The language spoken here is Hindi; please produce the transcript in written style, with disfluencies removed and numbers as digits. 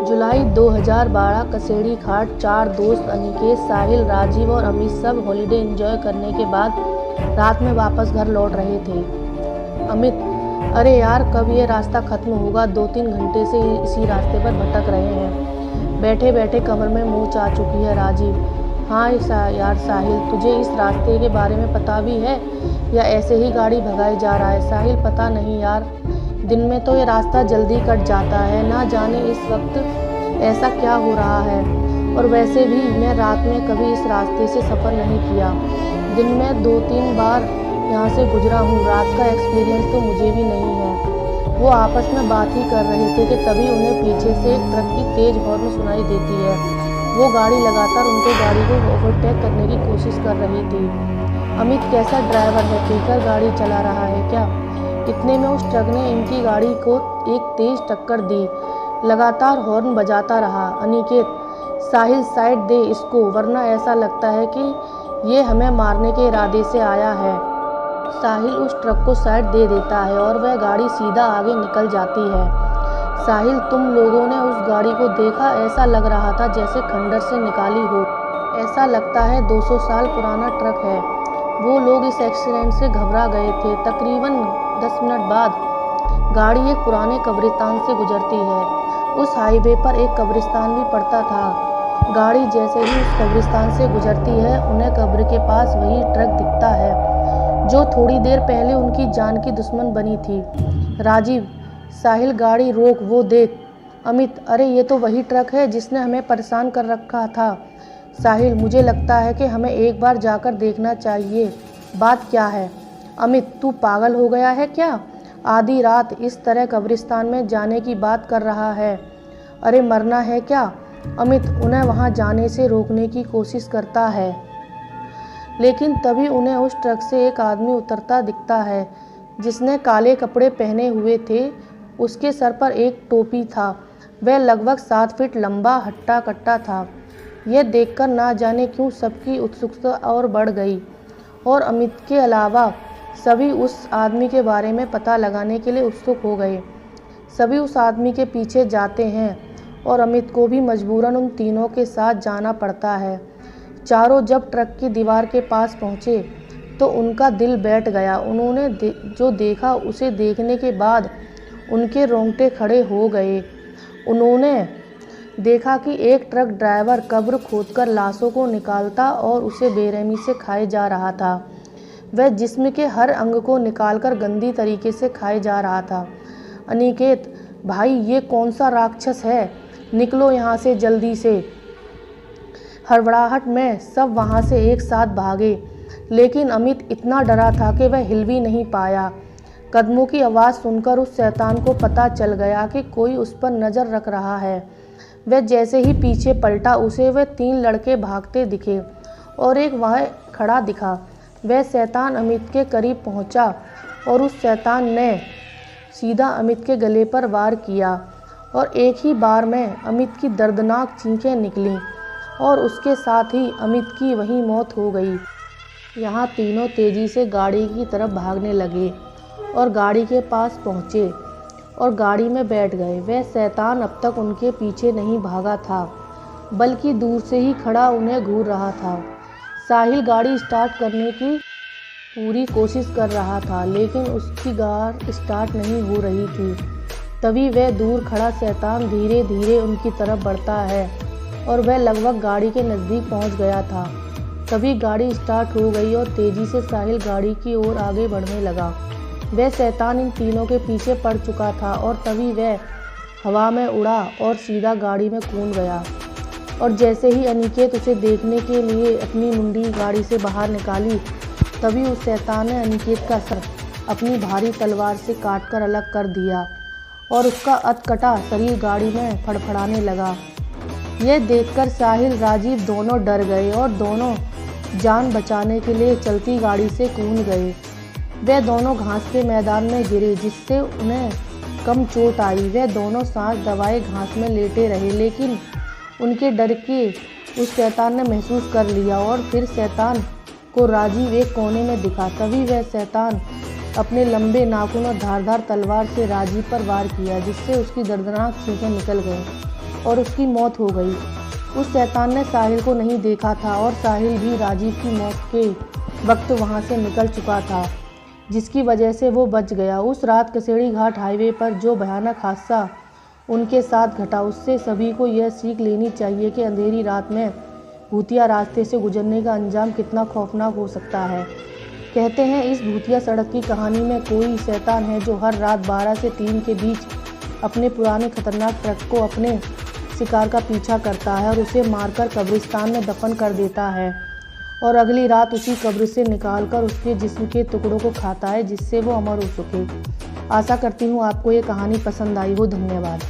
जुलाई 2012 कसेड़ी घाट। 4 दोस्त अनिकेत, साहिल, राजीव और अमित सब हॉलिडे एंजॉय करने के बाद रात में वापस घर लौट रहे थे। अमित: अरे यार, कब ये रास्ता खत्म होगा? 2-3 घंटे से इसी रास्ते पर भटक रहे हैं। बैठे बैठे कमर में मोच आ चुकी है। राजीव: हाँ यार साहिल, तुझे इस रास्ते के बारे में पता भी है या ऐसे ही गाड़ी भगाई जा रहा है? साहिल: पता नहीं यार, दिन में तो ये रास्ता जल्दी कट जाता है, ना जाने इस वक्त ऐसा क्या हो रहा है। और वैसे भी मैं रात में कभी इस रास्ते से सफ़र नहीं किया। दिन में 2-3 बार यहाँ से गुजरा हूँ, रात का एक्सपीरियंस तो मुझे भी नहीं है। वो आपस में बात ही कर रहे थे कि तभी उन्हें पीछे से एक ट्रक की तेज़ हॉर्न सुनाई देती है। वो गाड़ी लगातार उनकी गाड़ी को ओवरटेक करने की कोशिश कर रही थी। अमित कैसा ड्राइवर है, पीकर गाड़ी चला रहा है क्या? इतने में उस ट्रक ने इनकी गाड़ी को एक तेज टक्कर दी। लगातार हॉर्न बजाता रहा। अनिकेत: साहिल, साइड दे इसको, वरना ऐसा लगता है कि ये हमें मारने के इरादे से आया है। साहिल उस ट्रक को साइड दे देता है और वह गाड़ी सीधा आगे निकल जाती है। साहिल: तुम लोगों ने उस गाड़ी को देखा? ऐसा लग रहा था जैसे खंडर से निकाली हो। ऐसा लगता है 200 साल पुराना ट्रक है। वो लोग इस एक्सीडेंट से घबरा गए थे। तकरीबन 10 मिनट बाद गाड़ी एक पुराने कब्रिस्तान से गुजरती है। उस हाईवे पर एक कब्रिस्तान भी पड़ता था। गाड़ी जैसे ही उस कब्रिस्तान से गुजरती है, उन्हें कब्र के पास वही ट्रक दिखता है जो थोड़ी देर पहले उनकी जान की दुश्मन बनी थी। राजीव: साहिल, गाड़ी रोक, वो देख। अमित: अरे ये तो वही ट्रक है जिसने हमें परेशान कर रखा था। साहिल: मुझे लगता है कि हमें एक बार जाकर देखना चाहिए। बात क्या है? अमित: तू पागल हो गया है क्या? आधी रात इस तरह कब्रिस्तान में जाने की बात कर रहा है? अरे मरना है क्या? अमित उन्हें वहां जाने से रोकने की कोशिश करता है, लेकिन तभी उन्हें उस ट्रक से एक आदमी उतरता दिखता है जिसने काले कपड़े पहने हुए थे। उसके सर पर एक टोपी था। वह लगभग 7 फीट लंबा हट्टा कट्टा था। यह देखकर ना जाने क्यों सबकी उत्सुकता और बढ़ गई और अमित के अलावा सभी उस आदमी के बारे में पता लगाने के लिए उत्सुक हो गए। सभी उस आदमी के पीछे जाते हैं और अमित को भी मजबूरन उन तीनों के साथ जाना पड़ता है। चारों जब ट्रक की दीवार के पास पहुँचे तो उनका दिल बैठ गया। उन्होंने जो देखा उसे देखने के बाद उनके रोंगटे खड़े हो गए। उन्होंने देखा कि एक ट्रक ड्राइवर कब्र खोदकर लाशों को निकालता और उसे बेरहमी से खाए जा रहा था। वह जिस्म के हर अंग को निकालकर गंदी तरीके से खाए जा रहा था। अनिकेत: भाई, ये कौन सा राक्षस है? निकलो यहाँ से जल्दी से। हड़बड़ाहट में सब वहाँ से एक साथ भागे, लेकिन अमित इतना डरा था कि वह हिल भी नहीं पाया। कदमों की आवाज़ सुनकर उस शैतान को पता चल गया कि कोई उस पर नज़र रख रहा है। वह जैसे ही पीछे पलटा, उसे वह 3 लड़के भागते दिखे और एक वहाँ खड़ा दिखा। वह शैतान अमित के करीब पहुंचा और उस शैतान ने सीधा अमित के गले पर वार किया और एक ही बार में अमित की दर्दनाक चीखें निकलीं और उसके साथ ही अमित की वहीं मौत हो गई। यहाँ तीनों तेज़ी से गाड़ी की तरफ भागने लगे और गाड़ी के पास पहुँचे और गाड़ी में बैठ गए। वह शैतान अब तक उनके पीछे नहीं भागा था, बल्कि दूर से ही खड़ा उन्हें घूर रहा था। साहिल गाड़ी स्टार्ट करने की पूरी कोशिश कर रहा था, लेकिन उसकी कार स्टार्ट नहीं हो रही थी। तभी वह दूर खड़ा शैतान धीरे धीरे उनकी तरफ बढ़ता है और वह लगभग गाड़ी के नज़दीक पहुंच गया था। तभी गाड़ी स्टार्ट हो गई और तेज़ी से साहिल गाड़ी की ओर आगे बढ़ने लगा। वह शैतान इन तीनों के पीछे पड़ चुका था और तभी वह हवा में उड़ा और सीधा गाड़ी में कूद गया। और जैसे ही अनिकेत उसे देखने के लिए अपनी मुंडी गाड़ी से बाहर निकाली, तभी उस शैतान ने अनिकेत का सर अपनी भारी तलवार से काटकर अलग कर दिया और उसका अधकटा शरीर गाड़ी में फड़फड़ाने लगा। यह देखकर साहिल, राजीव दोनों डर गए और दोनों जान बचाने के लिए चलती गाड़ी से कूद गए। वे दोनों घास के मैदान में गिरे, जिससे उन्हें कम चोट आई। वे दोनों सांस दबाए घास में लेटे रहे, लेकिन उनके डर के उस शैतान ने महसूस कर लिया और फिर शैतान को राजीव एक कोने में दिखा। तभी वह शैतान अपने लंबे नाखून और धारदार तलवार से राजीव पर वार किया, जिससे उसकी दर्दनाक चीखें निकल गईं। और उसकी मौत हो गई। उस शैतान ने साहिल को नहीं देखा था और साहिल भी राजीव की मौत के वक्त वहां से निकल चुका था, जिसकी वजह से वो बच गया। उस रात कसेड़ी घाट हाईवे पर जो भयानक हादसा उनके साथ घटा, उससे सभी को यह सीख लेनी चाहिए कि अंधेरी रात में भूतिया रास्ते से गुजरने का अंजाम कितना खौफनाक हो सकता है। कहते हैं इस भूतिया सड़क की कहानी में कोई शैतान है जो हर रात 12 से 3 के बीच अपने पुराने खतरनाक ट्रक को अपने शिकार का पीछा करता है और उसे मारकर कब्रिस्तान में दफन कर देता है और अगली रात उसी कब्र से निकालकर उसके जिस्म के टुकड़ों को खाता है, जिससे वो अमर हो सके। आशा करती हूँ आपको ये कहानी पसंद आई हो। धन्यवाद।